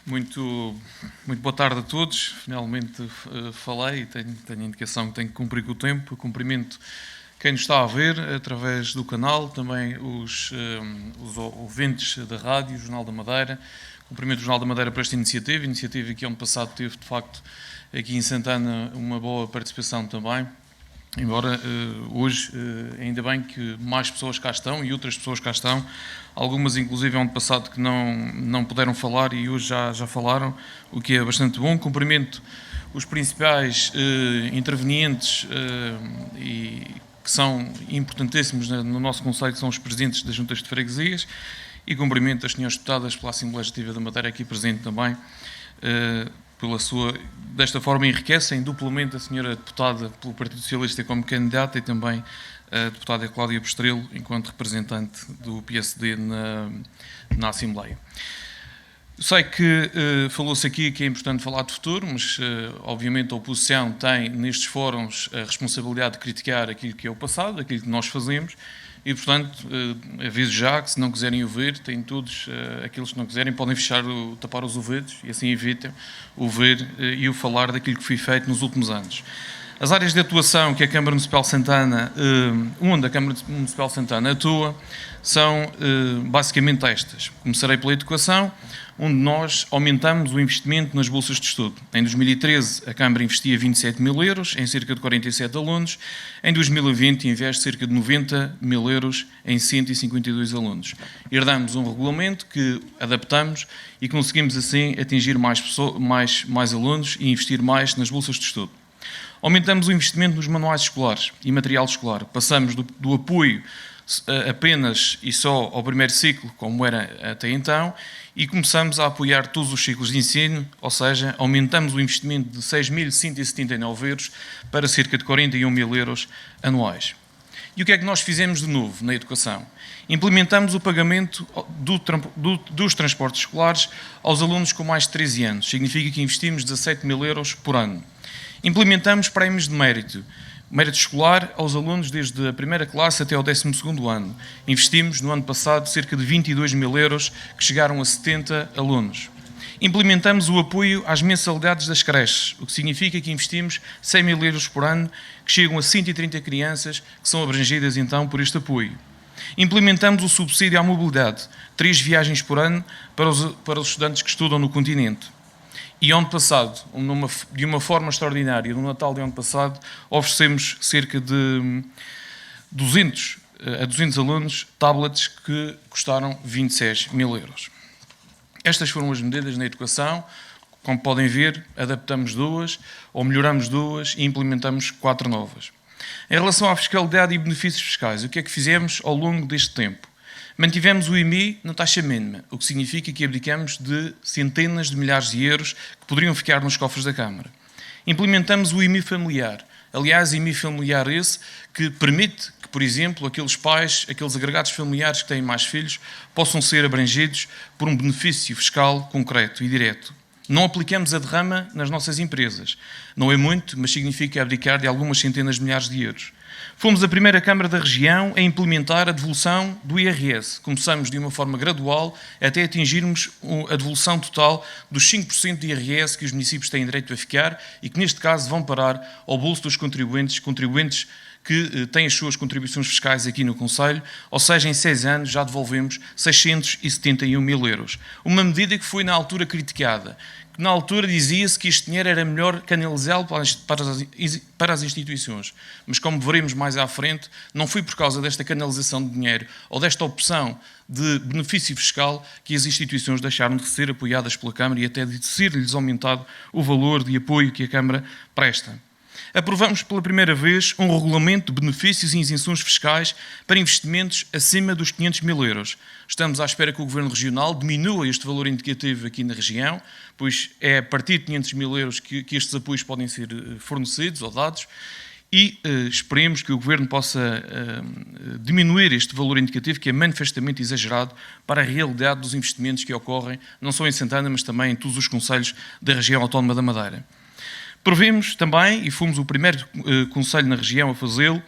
Muito boa tarde a todos. Finalmente falei e tenho a indicação que tenho que cumprir com o tempo. Cumprimento quem nos está a ver através do canal, também os ouvintes da rádio, Jornal da Madeira. Cumprimento o Jornal da Madeira por esta iniciativa que ano passado teve, de facto, aqui em Santana, uma boa participação também. Embora hoje, ainda bem que mais pessoas cá estão e outras pessoas cá estão, algumas inclusive ano passado que não puderam falar e hoje já falaram, o que é bastante bom. Cumprimento os principais intervenientes e que são importantíssimos no nosso concelho, que são os presidentes das juntas de freguesias, e cumprimento as senhoras deputadas pela Assembleia Legislativa da Madeira aqui presente também, desta forma enriquecem duplamente a senhora deputada pelo Partido Socialista como candidata e também a deputada Cláudia Postrelo enquanto representante do PSD na Assembleia. Sei que falou-se aqui que é importante falar de futuro, mas obviamente a oposição tem nestes fóruns a responsabilidade de criticar aquilo que é o passado, aquilo que nós fazemos. E, portanto, aviso já que se não quiserem ouvir, têm todos, aqueles que não quiserem, podem tapar os ouvidos e assim evitam ouvir e o falar daquilo que foi feito nos últimos anos. As áreas de atuação que a Câmara Municipal de Santana, onde a Câmara Municipal de Santana atua, são basicamente estas. Começarei pela educação, onde nós aumentamos o investimento nas bolsas de estudo. Em 2013, a Câmara investia 27 mil euros em cerca de 47 alunos. Em 2020, investe cerca de 90 mil euros em 152 alunos. Herdamos um regulamento que adaptamos e conseguimos assim atingir mais alunos e investir mais nas bolsas de estudo. Aumentamos o investimento nos manuais escolares e material escolar. Passamos do apoio apenas e só ao primeiro ciclo, como era até então, e começamos a apoiar todos os ciclos de ensino, ou seja, aumentamos o investimento de 6.179 euros para cerca de 41 mil euros anuais. E o que é que nós fizemos de novo na educação? Implementamos o pagamento dos transportes escolares aos alunos com mais de 13 anos. Significa que investimos 17 mil euros por ano. Implementamos prémios de mérito escolar aos alunos desde a primeira classe até ao 12º ano. Investimos no ano passado cerca de 22 mil euros, que chegaram a 70 alunos. Implementamos o apoio às mensalidades das creches, o que significa que investimos 100 mil euros por ano, que chegam a 130 crianças que são abrangidas então por este apoio. Implementamos o subsídio à mobilidade, 3 viagens por ano para os estudantes que estudam no continente. E ano passado, de uma forma extraordinária, no Natal de ano passado, oferecemos cerca de 200 alunos tablets que custaram 26 mil euros. Estas foram as medidas na educação. Como podem ver, adaptamos 2, ou melhoramos 2 e implementamos 4 novas. Em relação à fiscalidade e benefícios fiscais, o que é que fizemos ao longo deste tempo? Mantivemos o IMI na taxa mínima, o que significa que abdicamos de centenas de milhares de euros que poderiam ficar nos cofres da Câmara. Implementamos o IMI familiar. Aliás, IMI familiar esse que permite que, por exemplo, aqueles pais, aqueles agregados familiares que têm mais filhos, possam ser abrangidos por um benefício fiscal concreto e direto. Não aplicamos a derrama nas nossas empresas. Não é muito, mas significa abdicar de algumas centenas de milhares de euros. Fomos a primeira Câmara da região a implementar a devolução do IRS. Começamos de uma forma gradual até atingirmos a devolução total dos 5% de IRS que os municípios têm direito a ficar e que, neste caso, vão parar ao bolso dos contribuintes que têm as suas contribuições fiscais aqui no Concelho, ou seja, em 6 anos já devolvemos 671 mil euros. Uma medida que foi na altura criticada. Na altura dizia-se que este dinheiro era melhor canalizá-lo para as instituições. Mas, como veremos mais à frente, não foi por causa desta canalização de dinheiro ou desta opção de benefício fiscal que as instituições deixaram de ser apoiadas pela Câmara e até de ser-lhes aumentado o valor de apoio que a Câmara presta. Aprovamos pela primeira vez um regulamento de benefícios e isenções fiscais para investimentos acima dos 500 mil euros. Estamos à espera que o Governo Regional diminua este valor indicativo aqui na região, pois é a partir de 500 mil euros que estes apoios podem ser fornecidos ou dados, e esperemos que o Governo possa diminuir este valor indicativo, que é manifestamente exagerado para a realidade dos investimentos que ocorrem, não só em Santana, mas também em todos os concelhos da região autónoma da Madeira. Prevemos também, e fomos o primeiro concelho na região a fazê-lo,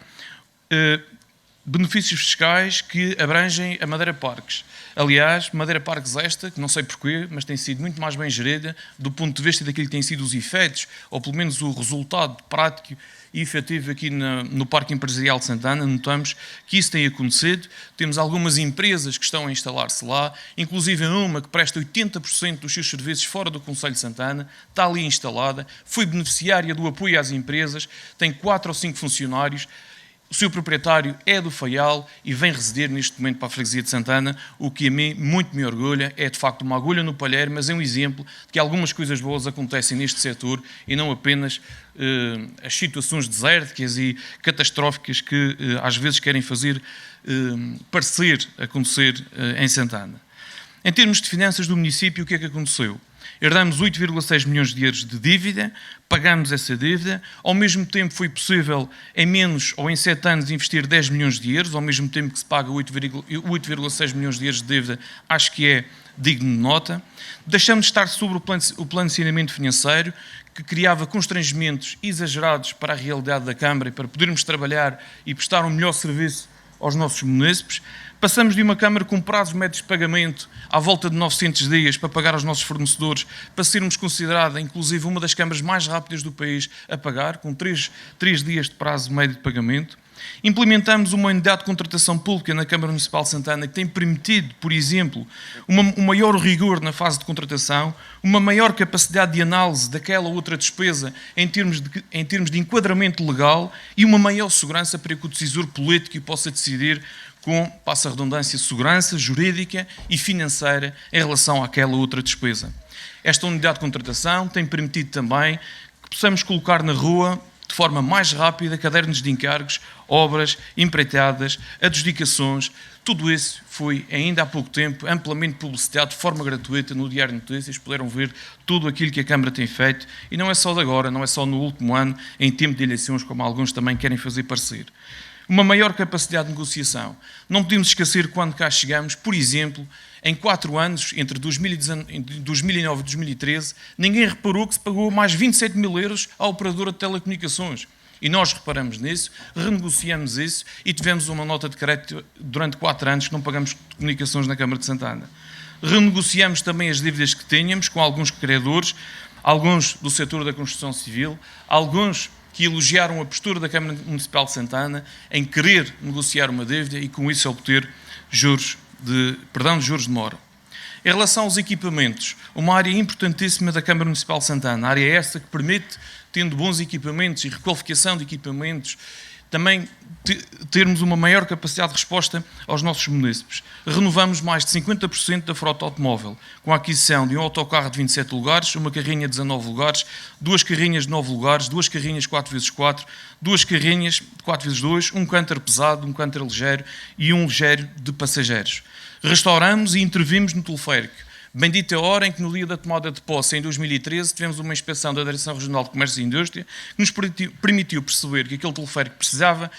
benefícios fiscais que abrangem a Madeira Parques. Aliás, Madeira Parques esta, que não sei porquê, mas tem sido muito mais bem gerida do ponto de vista daquilo que têm sido os efeitos, ou pelo menos o resultado prático e efetivo aqui no Parque Empresarial de Santana. Notamos que isso tem acontecido. Temos algumas empresas que estão a instalar-se lá, inclusive uma que presta 80% dos seus serviços fora do Concelho de Santana, está ali instalada, foi beneficiária do apoio às empresas, tem 4 ou 5 funcionários. O seu proprietário é do Faial e vem residir neste momento para a freguesia de Santana, o que a mim muito me orgulha. É de facto uma agulha no palheiro, mas é um exemplo de que algumas coisas boas acontecem neste setor e não apenas as situações desérticas e catastróficas que às vezes querem fazer parecer acontecer em Santana. Em termos de finanças do município, o que é que aconteceu? Herdamos 8,6 milhões de euros de dívida, pagamos essa dívida, ao mesmo tempo foi possível em menos ou em 7 anos investir 10 milhões de euros, ao mesmo tempo que se paga 8,6 milhões de euros de dívida, acho que é digno de nota. Deixamos de estar sobre o plano de saneamento financeiro, que criava constrangimentos exagerados para a realidade da Câmara e para podermos trabalhar e prestar um melhor serviço aos nossos munícipes. Passamos de uma Câmara com prazos médios de pagamento à volta de 900 dias para pagar aos nossos fornecedores, para sermos considerada, inclusive, uma das câmaras mais rápidas do país a pagar, com 3 dias de prazo médio de pagamento. Implementamos uma unidade de contratação pública na Câmara Municipal de Santana, que tem permitido, por exemplo, um maior rigor na fase de contratação, uma maior capacidade de análise daquela ou outra despesa em termos de enquadramento legal e uma maior segurança para que o decisor político possa decidir com, passa a redundância, segurança jurídica e financeira em relação àquela outra despesa. Esta unidade de contratação tem permitido também que possamos colocar na rua, de forma mais rápida, cadernos de encargos, obras, empreitadas, adjudicações. Tudo isso foi, ainda há pouco tempo, amplamente publicitado de forma gratuita no Diário de Notícias. Puderam ver tudo aquilo que a Câmara tem feito. E não é só de agora, não é só no último ano, em tempo de eleições, como alguns também querem fazer parecer. Uma maior capacidade de negociação. Não podemos esquecer quando cá chegamos, por exemplo, em 4 anos, entre 2009 e 2013, ninguém reparou que se pagou mais 27 mil euros à operadora de telecomunicações. E nós reparamos nisso, renegociamos isso e tivemos uma nota de crédito durante 4 anos que não pagamos comunicações na Câmara de Santana. Renegociamos também as dívidas que tínhamos com alguns credores, alguns do setor da construção civil, alguns que elogiaram a postura da Câmara Municipal de Santana em querer negociar uma dívida e com isso obter juros de mora. Em relação aos equipamentos, uma área importantíssima da Câmara Municipal de Santana, a área esta que permite, tendo bons equipamentos e requalificação de equipamentos, também termos uma maior capacidade de resposta aos nossos munícipes. Renovamos mais de 50% da frota automóvel, com a aquisição de um autocarro de 27 lugares, uma carrinha de 19 lugares, 2 carrinhas de 9 lugares, 2 carrinhas 4x4, 2 carrinhas de 4x2, um canter pesado, um canter ligeiro e um ligeiro de passageiros. Restauramos e intervimos no teleférico. Bendita a hora em que, no dia da tomada de posse, em 2013, tivemos uma inspeção da Direção Regional de Comércio e Indústria que nos permitiu perceber que aquele teleférico precisava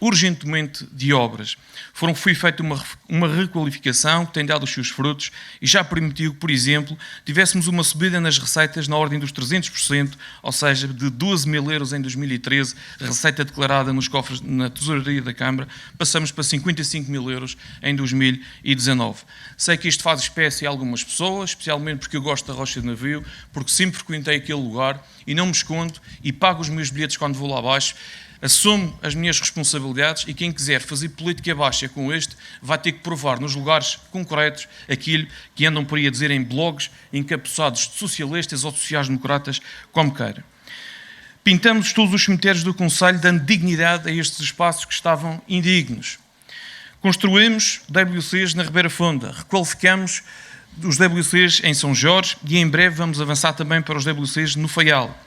urgentemente de obras. Foi feita uma requalificação que tem dado os seus frutos e já permitiu que, por exemplo, tivéssemos uma subida nas receitas na ordem dos 300%, ou seja, de 12 mil euros em 2013, receita declarada nos cofres na tesouraria da Câmara, passamos para 55 mil euros em 2019. Sei que isto faz espécie a algumas pessoas, especialmente porque eu gosto da Rocha de Navio, porque sempre frequentei aquele lugar e não me escondo e pago os meus bilhetes quando vou lá abaixo. Assumo as minhas responsabilidades e quem quiser fazer política baixa com este vai ter que provar nos lugares concretos aquilo que andam por aí a dizer em blogs encapuçados de socialistas ou sociais-democratas, como queira. Pintamos todos os cemitérios do Concelho dando dignidade a estes espaços que estavam indignos. Construímos WCs na Ribeira Fonda, requalificamos os WCs em São Jorge e em breve vamos avançar também para os WCs no Faial.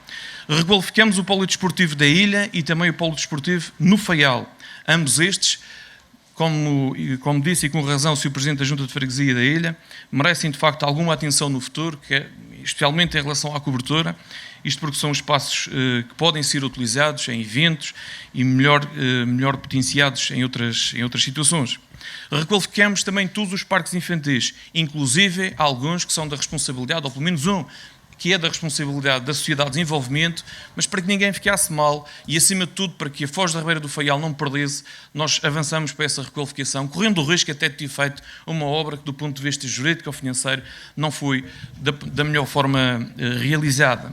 Requalificamos o polo desportivo da Ilha e também o polo desportivo no Faial. Ambos estes, como disse e com razão o Sr. Presidente da Junta de Freguesia da Ilha, merecem de facto alguma atenção no futuro, especialmente em relação à cobertura, isto porque são espaços que podem ser utilizados em eventos e melhor potenciados em outras situações. Requalificamos também todos os parques infantis, inclusive alguns que são da responsabilidade, ou pelo menos um, que é da responsabilidade da Sociedade de Desenvolvimento, mas para que ninguém ficasse mal e, acima de tudo, para que a Foz da Ribeira do Faial não perdesse, nós avançamos para essa requalificação, correndo o risco até de ter feito uma obra que, do ponto de vista jurídico ou financeiro, não foi da melhor forma realizada.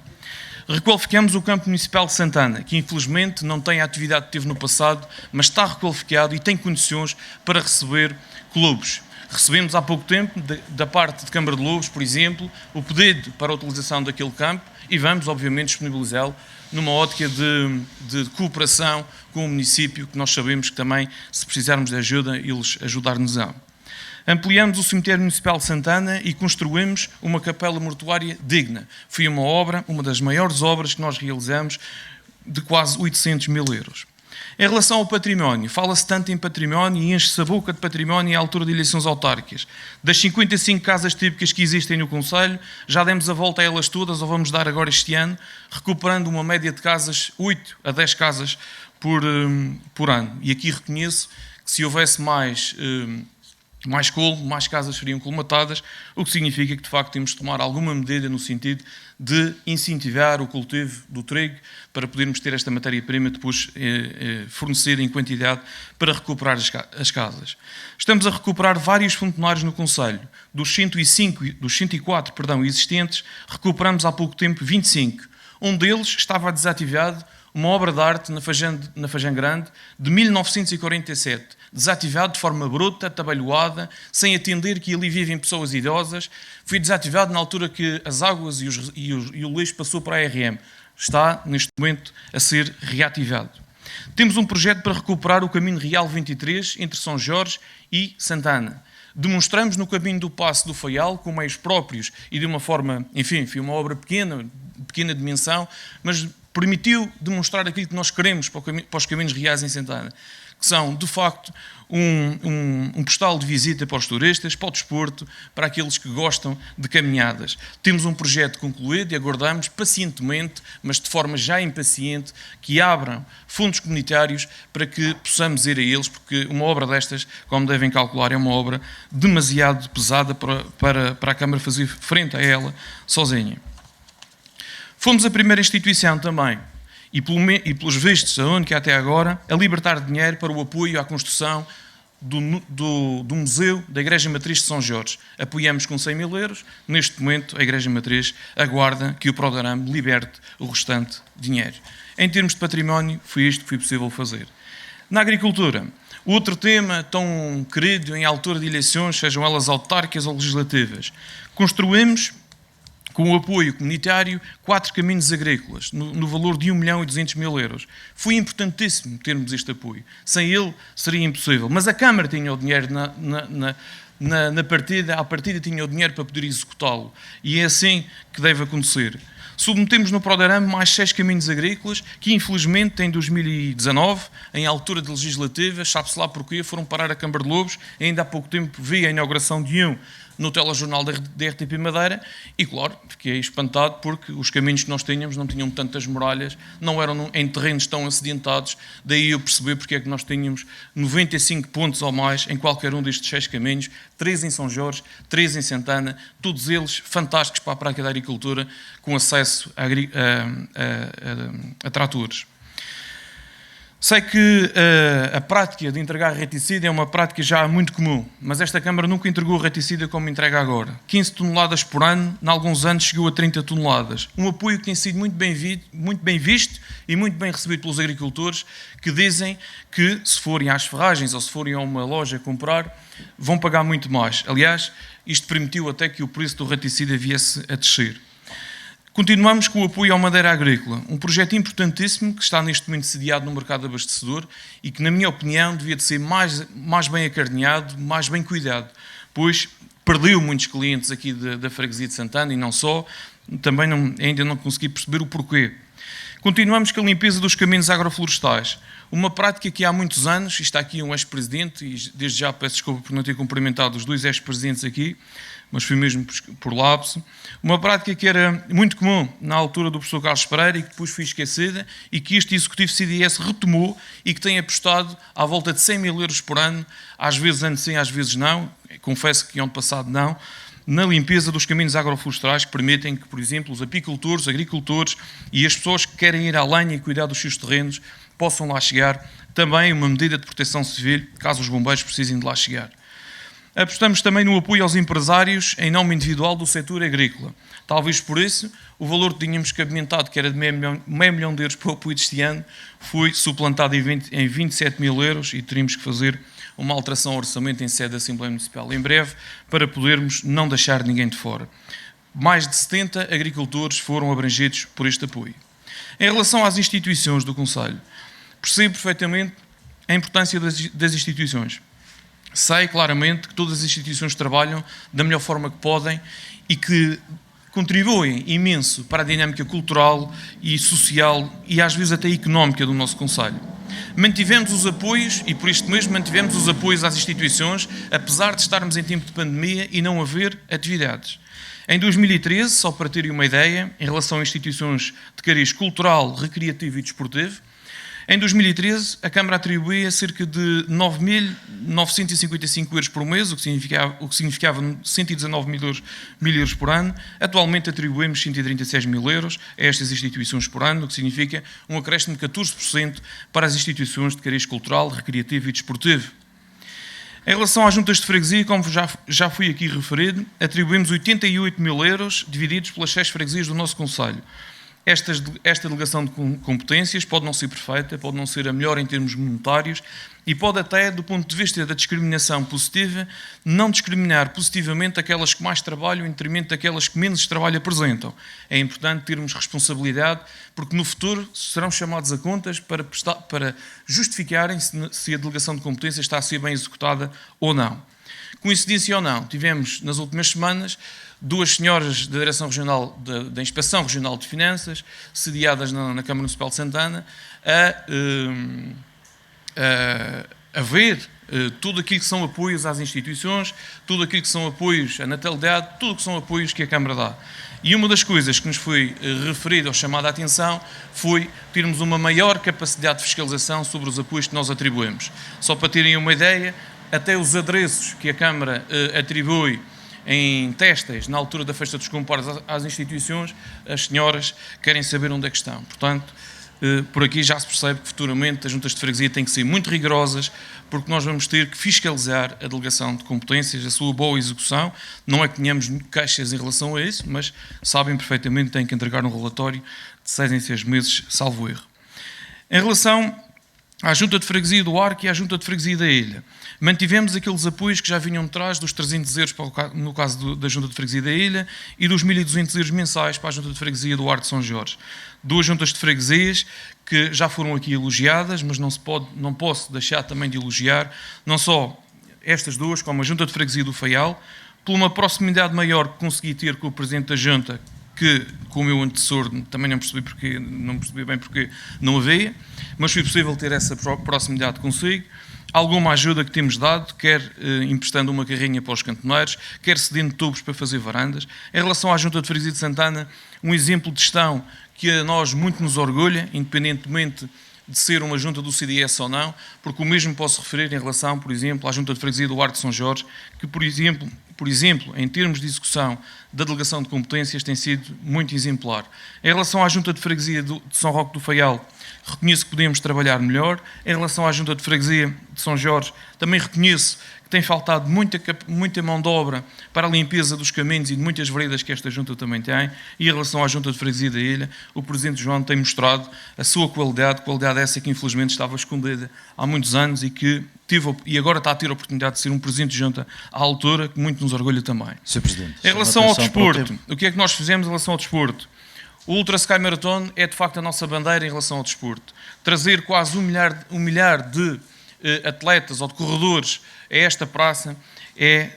Requalificamos o campo municipal de Santana, que infelizmente não tem a atividade que teve no passado, mas está requalificado e tem condições para receber clubes. Recebemos há pouco tempo, da parte de Câmara de Lobos, por exemplo, o pedido para a utilização daquele campo e vamos, obviamente, disponibilizá-lo numa ótica de cooperação com o município, que nós sabemos que também, se precisarmos de ajuda, eles ajudar-nos-ão. Ampliamos o cemitério municipal de Santana e construímos uma capela mortuária digna. Foi uma obra, uma das maiores obras que nós realizamos, de quase 800 mil euros. Em relação ao património, fala-se tanto em património e enche-se a boca de património à altura de eleições autárquicas. Das 55 casas típicas que existem no Conselho, já demos a volta a elas todas, ou vamos dar agora este ano, recuperando uma média de casas, 8 a 10 casas por ano. E aqui reconheço que se houvesse mais colmo, mais casas seriam colmatadas, o que significa que, de facto, temos de tomar alguma medida no sentido de incentivar o cultivo do trigo para podermos ter esta matéria-prima depois fornecida em quantidade para recuperar as casas. Estamos a recuperar vários funcionários no Conselho. Dos 104 existentes, recuperamos há pouco tempo 25. Um deles estava desativado, uma obra de arte na Fajã Grande, de 1947, desativado de forma bruta, atabalhoada, sem atender que ali vivem pessoas idosas. Foi desativado na altura que as águas e o lixo passou para a ARM. Está, neste momento, a ser reativado. Temos um projeto para recuperar o Caminho Real 23, entre São Jorge e Santana. Demonstramos no caminho do Paço do Faial, com meios próprios e de uma forma, enfim, foi uma obra pequena dimensão, mas permitiu demonstrar aquilo que nós queremos para os caminhos reais em Santana, que são, de facto, um postal de visita para os turistas, para o desporto, para aqueles que gostam de caminhadas. Temos um projeto concluído e aguardamos pacientemente, mas de forma já impaciente, que abram fundos comunitários para que possamos ir a eles, porque uma obra destas, como devem calcular, é uma obra demasiado pesada para a Câmara fazer frente a ela sozinha. Fomos a primeira instituição também, e pelos vistos, a única até agora, a libertar dinheiro para o apoio à construção do Museu da Igreja Matriz de São Jorge. Apoiamos com 100 mil euros. Neste momento, a Igreja Matriz aguarda que o Prodarame liberte o restante dinheiro. Em termos de património, foi isto que foi possível fazer. Na agricultura, outro tema tão querido em altura de eleições, sejam elas autárquicas ou legislativas, construímos, com o apoio comunitário, 4 caminhos agrícolas, no valor de 1.200.000 euros. Foi importantíssimo termos este apoio. Sem ele, seria impossível. Mas a Câmara tinha o dinheiro à partida tinha o dinheiro para poder executá-lo. E é assim que deve acontecer. Submetemos no Prodarame mais 6 caminhos agrícolas, que infelizmente em 2019, em altura de legislativa, sabe-se lá porquê, foram parar a Câmara de Lobos. Ainda há pouco tempo vi a inauguração de um no telejornal da RTP Madeira e, claro, fiquei espantado porque os caminhos que nós tínhamos não tinham tantas muralhas, não eram em terrenos tão acidentados, daí eu perceber porque é que nós tínhamos 95 pontos ou mais em qualquer um destes 6 caminhos, 3 em São Jorge, 3 em Santana, todos eles fantásticos para a prática da agricultura, com acesso a tratores. Sei que a prática de entregar reticida é uma prática já muito comum, mas esta Câmara nunca entregou reticida como entrega agora. 15 toneladas por ano, em alguns anos chegou a 30 toneladas. Um apoio que tem sido muito bem visto e muito bem recebido pelos agricultores, que dizem que se forem às ferragens ou se forem a uma loja comprar, vão pagar muito mais. Aliás, isto permitiu até que o preço do reticida viesse a descer. Continuamos com o apoio à madeira agrícola, um projeto importantíssimo que está neste momento sediado no mercado abastecedor e que, na minha opinião, devia de ser mais bem acarinhado, mais bem cuidado, pois perdeu muitos clientes aqui da freguesia de Santana e não só, também ainda não consegui perceber o porquê. Continuamos com a limpeza dos caminhos agroflorestais, uma prática que há muitos anos, e está aqui um ex-presidente, e desde já peço desculpa por não ter cumprimentado os 2 ex-presidentes aqui, mas foi mesmo por lapso, uma prática que era muito comum na altura do professor Carlos Pereira e que depois foi esquecida e que este Executivo CDS retomou e que tem apostado à volta de 100 mil euros por ano, às vezes ano sim, às vezes não, confesso que ano passado não, na limpeza dos caminhos agroflorestais que permitem que, por exemplo, os apicultores, agricultores e as pessoas que querem ir à lenha e cuidar dos seus terrenos possam lá chegar. Também uma medida de proteção civil, caso os bombeiros precisem de lá chegar. Apostamos também no apoio aos empresários em nome individual do setor agrícola. Talvez por isso, o valor que tínhamos cabimentado, que era de meio milhão de euros para o apoio deste ano, foi suplantado em 27 mil euros e teríamos que fazer uma alteração ao orçamento em sede da Assembleia Municipal em breve, para podermos não deixar ninguém de fora. Mais de 70 agricultores foram abrangidos por este apoio. Em relação às instituições do Conselho, percebo perfeitamente a importância das instituições. Sei claramente que todas as instituições trabalham da melhor forma que podem e que contribuem imenso para a dinâmica cultural e social e às vezes até económica do nosso Conselho. Mantivemos os apoios e por isto mesmo mantivemos os apoios às instituições, apesar de estarmos em tempo de pandemia e não haver atividades. Em 2013, só para terem uma ideia, em relação a instituições de cariz cultural, recreativo e desportivo, em 2013, a Câmara atribuía cerca de 9.955 euros por mês, o que significava 119 mil euros por ano. Atualmente atribuímos 136 mil euros a estas instituições por ano, o que significa um acréscimo de 14% para as instituições de cariz cultural, recreativo e desportivo. Em relação às juntas de freguesia, como já fui aqui referido, atribuímos 88 mil euros divididos pelas 6 freguesias do nosso Conselho. Esta delegação de competências pode não ser perfeita, pode não ser a melhor em termos monetários e pode até, do ponto de vista da discriminação positiva, não discriminar positivamente aquelas que mais trabalham em detrimento daquelas que menos trabalho apresentam. É importante termos responsabilidade, porque no futuro serão chamados a contas para justificarem se a delegação de competências está a ser bem executada ou não. Coincidência ou não, tivemos nas últimas semanas 2 senhoras da Direção Regional da Inspeção Regional de Finanças, sediadas na Câmara Municipal de Santana, a ver tudo aquilo que são apoios às instituições, tudo aquilo que são apoios à natalidade, tudo o que são apoios que a Câmara dá. E uma das coisas que nos foi referida ou chamada a atenção foi termos uma maior capacidade de fiscalização sobre os apoios que nós atribuímos. Só para terem uma ideia, até os adereços que a Câmara atribui em testes, na altura da festa dos comparos às instituições, as senhoras querem saber onde é que estão. Portanto, por aqui já se percebe que futuramente as juntas de freguesia têm que ser muito rigorosas, porque nós vamos ter que fiscalizar a delegação de competências, a sua boa execução. Não é que tenhamos queixas em relação a isso, mas sabem perfeitamente que têm que entregar um relatório de 6 em 6 meses, salvo erro. Em relação à Junta de Freguesia do Arco e à Junta de Freguesia da Ilha, mantivemos aqueles apoios que já vinham de trás dos 300 euros no caso da Junta de Freguesia da Ilha e dos 1.200 euros mensais para a Junta de Freguesia do Arco de São Jorge. 2 juntas de freguesias que já foram aqui elogiadas, mas não posso deixar também de elogiar, não só estas 2, como a Junta de Freguesia do Faial, por uma proximidade maior que consegui ter com o Presidente da Junta, que com o meu antecessor também não percebi bem porque não havia, mas foi possível ter essa proximidade consigo. Alguma ajuda que temos dado, quer emprestando uma carrinha para os cantoneiros, quer cedendo tubos para fazer varandas. Em relação à Junta de Freguesia de Santana, um exemplo de gestão que a nós muito nos orgulha, independentemente de ser uma junta do CDS ou não, porque o mesmo posso referir em relação, por exemplo, à Junta de Freguesia do Arco de São Jorge, que, por exemplo, em termos de execução da delegação de competências, tem sido muito exemplar. Em relação à Junta de Freguesia de São Roque do Faial, reconheço que podemos trabalhar melhor. Em relação à Junta de Freguesia de São Jorge, também reconheço que tem faltado muita mão de obra para a limpeza dos caminhos e de muitas veredas que esta Junta também tem. E em relação à Junta de Freguesia da Ilha, o Presidente João tem mostrado a sua qualidade essa que infelizmente estava escondida há muitos anos e agora está a ter a oportunidade de ser um Presidente de Junta à altura, que muito nos orgulha também. Sr. Presidente, em relação ao desporto, o que é que nós fizemos em relação ao desporto? O Ultra Sky Marathon é de facto a nossa bandeira em relação ao desporto. Trazer quase um milhar de atletas ou de corredores a esta praça é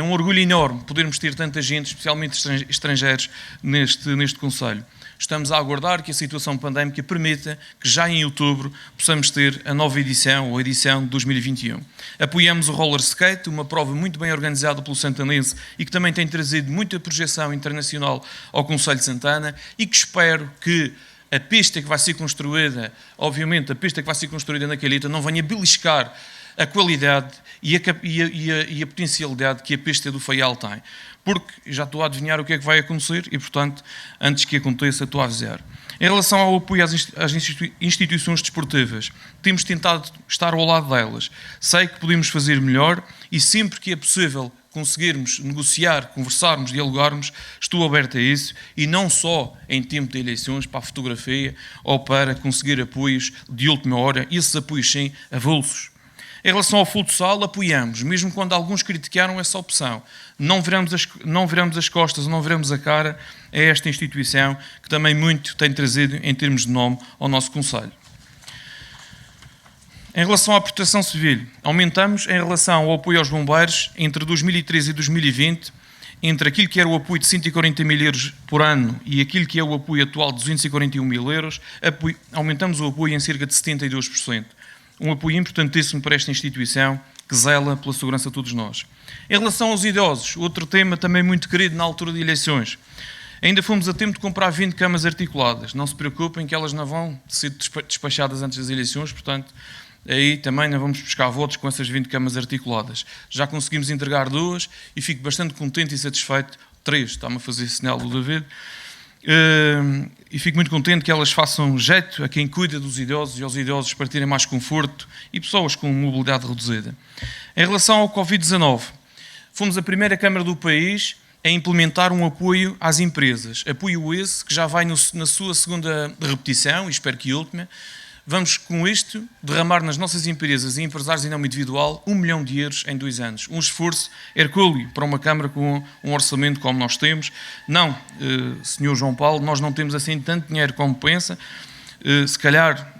um orgulho enorme podermos ter tanta gente, especialmente estrangeiros, neste concelho. Estamos a aguardar que a situação pandémica permita que já em outubro possamos ter a nova edição, ou a edição de 2021. Apoiamos o Roller Skate, uma prova muito bem organizada pelo santanense e que também tem trazido muita projeção internacional ao Concelho de Santana e que espero que a pista que vai ser construída, obviamente a pista que vai ser construída na Calheta, não venha beliscar a qualidade e a potencialidade que a pista do Faial tem. Porque já estou a adivinhar o que é que vai acontecer e, portanto, antes que aconteça, estou a avisar. Em relação ao apoio às instituições desportivas, temos tentado estar ao lado delas. Sei que podemos fazer melhor e sempre que é possível conseguirmos negociar, conversarmos, dialogarmos, estou aberto a isso, e não só em tempo de eleições, para a fotografia ou para conseguir apoios de última hora, esses apoios sim, avulsos. Em relação ao futsal, apoiamos, mesmo quando alguns criticaram essa opção. Não viramos as costas, não viramos a cara a esta instituição, que também muito tem trazido, em termos de nome, ao nosso concelho. Em relação à proteção civil, aumentamos em relação ao apoio aos bombeiros entre 2013 e 2020, entre aquilo que era o apoio de 140 mil euros por ano e aquilo que é o apoio atual de 241 mil euros, aumentamos o apoio em cerca de 72%. Um apoio importantíssimo para esta instituição que zela pela segurança de todos nós. Em relação aos idosos, outro tema também muito querido na altura de eleições. Ainda fomos a tempo de comprar 20 camas articuladas. Não se preocupem que elas não vão ser despachadas antes das eleições, portanto, aí também não vamos buscar votos com essas 20 camas articuladas. Já conseguimos entregar 2 e fico bastante contente e satisfeito. 3, está-me a fazer sinal do David. E fico muito contente que elas façam jeito a quem cuida dos idosos e aos idosos para terem mais conforto e pessoas com mobilidade reduzida. Em relação ao Covid-19, fomos a primeira Câmara do país a implementar um apoio às empresas. Apoio esse que já vai na sua segunda repetição, e espero que última. Vamos, com isto, derramar nas nossas empresas e empresários em nome individual 1 milhão de euros em 2 anos. Um esforço hercúleo para uma Câmara com um orçamento como nós temos. Não, Sr. João Paulo, nós não temos assim tanto dinheiro como pensa. Se calhar,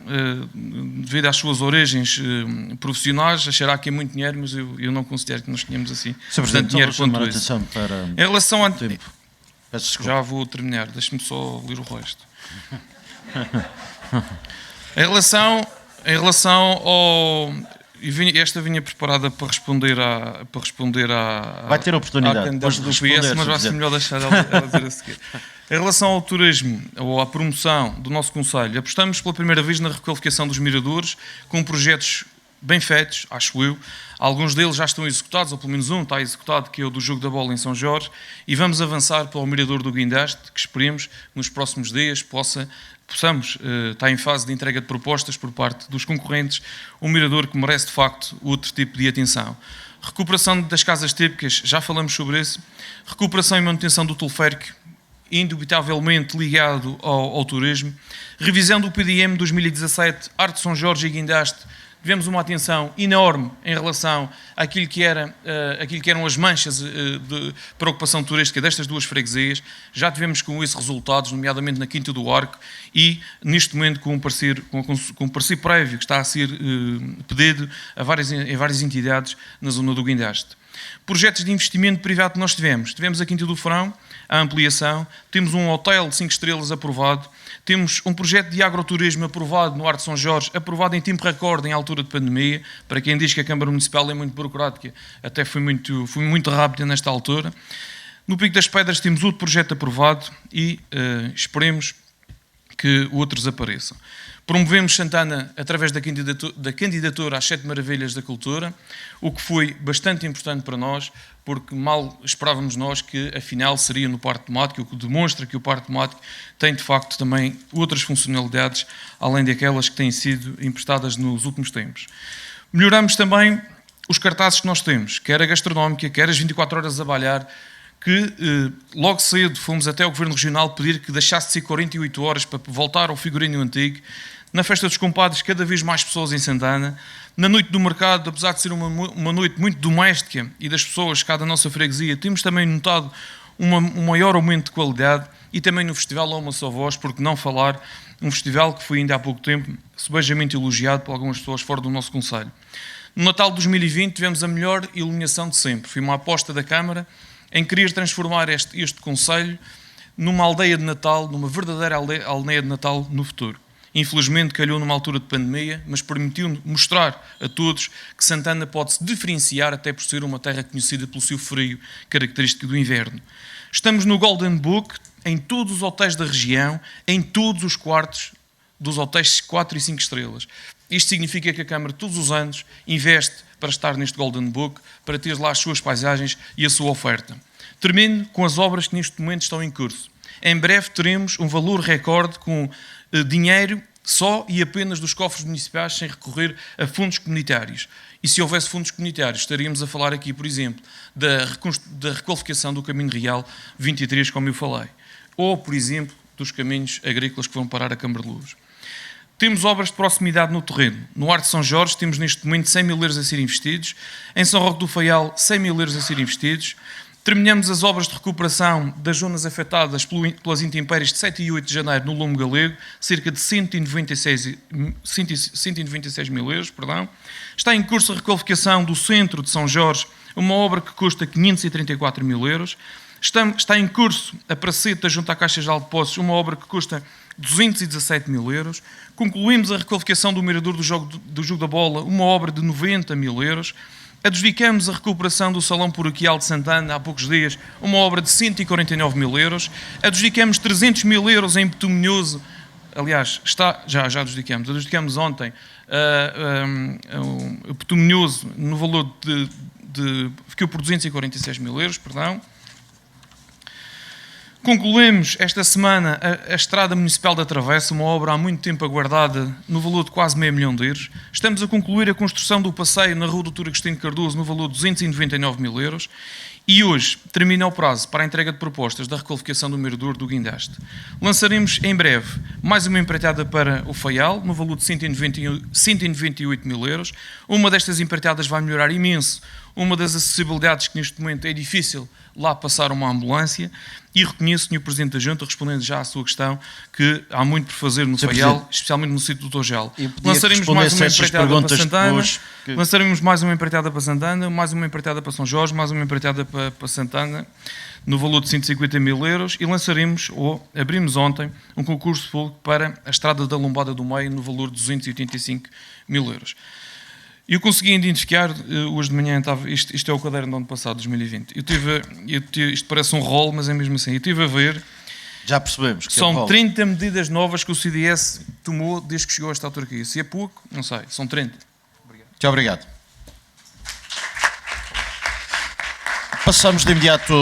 devido às suas origens profissionais, achará que é muito dinheiro, mas eu não considero que nós tenhamos assim tanto dinheiro quanto isso. Em relação a... Já vou terminar, deixe-me só ler o resto. Em relação ao... Esta vinha preparada para responder à... Vai ter oportunidade. À candidata do PS, mas vai ser melhor deixar ela dizer a seguir. Em relação ao turismo, ou à promoção do nosso concelho, apostamos pela primeira vez na requalificação dos miradores, com projetos bem feitos, acho eu. Alguns deles já estão executados, ou pelo menos um está executado, que é o do Jogo da Bola em São Jorge, e vamos avançar para o mirador do Guindaste, que esperemos nos próximos dias possamos estar em fase de entrega de propostas por parte dos concorrentes, um mirador que merece de facto outro tipo de atenção. Recuperação das casas típicas, já falamos sobre isso. Recuperação e manutenção do teleférico, indubitavelmente ligado ao turismo. Revisão do PDM 2017, Arte de São Jorge e Guindaste. Tivemos uma atenção enorme em relação àquilo que eram as manchas de preocupação turística destas duas freguesias. Já tivemos com isso resultados, nomeadamente na Quinta do Arco, e neste momento com um parecer prévio que está a ser pedido a várias entidades na zona do Guindaste. Projetos de investimento privado que nós tivemos a Quinta do Frão, a ampliação, temos um hotel de 5 estrelas aprovado, temos um projeto de agroturismo aprovado no Arte de São Jorge, aprovado em tempo recorde em altura de pandemia. Para quem diz que a Câmara Municipal é muito burocrática, até foi muito rápida nesta altura. No Pico das Pedras temos outro projeto aprovado e esperemos que outros apareçam. Promovemos Santana através da candidatura às 7 Maravilhas da Cultura, o que foi bastante importante para nós, porque mal esperávamos nós que afinal seria no parque temático, o que demonstra que o parque temático tem de facto também outras funcionalidades, além daquelas que têm sido emprestadas nos últimos tempos. Melhoramos também os cartazes que nós temos, quer a gastronómica, quer as 24 horas a balhar, que logo cedo fomos até ao Governo Regional pedir que deixasse de ser 48 horas para voltar ao figurino antigo. Na Festa dos Compadres, cada vez mais pessoas em Santana. Na Noite do Mercado, apesar de ser uma noite muito doméstica e das pessoas cá da nossa freguesia, temos também notado um maior aumento de qualidade. E também no Festival Uma Só Voz, porque não falar, um festival que foi ainda há pouco tempo subejamente elogiado por algumas pessoas fora do nosso concelho. No Natal de 2020 tivemos a melhor iluminação de sempre. Foi uma aposta da Câmara em querer transformar este concelho numa aldeia de Natal, numa verdadeira aldeia de Natal no futuro. Infelizmente calhou numa altura de pandemia, mas permitiu mostrar a todos que Santana pode-se diferenciar até por ser uma terra conhecida pelo seu frio característico do inverno. Estamos no Golden Book, em todos os hotéis da região, em todos os quartos dos hotéis 4 e 5 estrelas. Isto significa que a Câmara todos os anos investe para estar neste Golden Book, para ter lá as suas paisagens e a sua oferta. Termino com as obras que neste momento estão em curso. Em breve teremos um valor recorde com dinheiro só e apenas dos cofres municipais, sem recorrer a fundos comunitários. E se houvesse fundos comunitários, estaríamos a falar aqui, por exemplo, da requalificação do Caminho Real 23, como eu falei. Ou, por exemplo, dos caminhos agrícolas que vão parar a Câmara de Loures. Temos obras de proximidade no terreno. No Arco de São Jorge temos neste momento 100 mil euros a ser investidos. Em São Roque do Faial, 100 mil euros a ser investidos. Terminamos as obras de recuperação das zonas afetadas pelas intempéries de 7 e 8 de janeiro no Lombo Galego, cerca de 196 mil euros. Perdão. Está em curso a requalificação do centro de São Jorge, uma obra que custa 534 mil euros. Está em curso a Praceta junto à Caixa Geral de Depósitos, uma obra que custa 217 mil euros. Concluímos a requalificação do mirador do jogo da bola, uma obra de 90 mil euros. Adjudicamos a recuperação do Salão Paroquial de Santana há poucos dias, uma obra de 149 mil euros. Adjudicamos 300 mil euros em Betuminhoso, aliás, já adjudicamos ontem o Betuminhoso no valor ficou por 246 mil euros, perdão. Concluímos esta semana a Estrada Municipal da Travessa, uma obra há muito tempo aguardada, no valor de quase meio milhão de euros. Estamos a concluir a construção do passeio na Rua Dr. Agostinho Cardoso, no valor de 299 mil euros. E hoje termina o prazo para a entrega de propostas da requalificação do mirador do Guindaste. Lançaremos em breve mais uma empreitada para o Faial, no valor de 198 mil euros. Uma destas empreitadas vai melhorar imenso uma das acessibilidades que neste momento é difícil lá passar uma ambulância, e reconheço, Sr. Presidente da Junta, respondendo já à sua questão, que há muito por fazer no Faial, especialmente no sítio do Torgel. Lançaremos mais uma empreitada para Santana, lançaremos mais uma empreitada para Santana, mais uma empreitada para São Jorge, mais uma empreitada para Santana, no valor de 150 mil euros, e lançaremos, ou abrimos ontem, um concurso público para a Estrada da Lombada do Meio, no valor de 285 mil euros. Eu consegui identificar, hoje de manhã, isto é o caderno do ano passado, 2020. Isto parece um rol, mas é mesmo assim. Eu estive a ver. Já percebemos que são 30 medidas novas que o CDS tomou desde que chegou a esta autarquia. Se é pouco, não sei, são 30. Obrigado. Muito obrigado. Passamos de imediato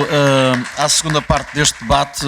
à segunda parte deste debate.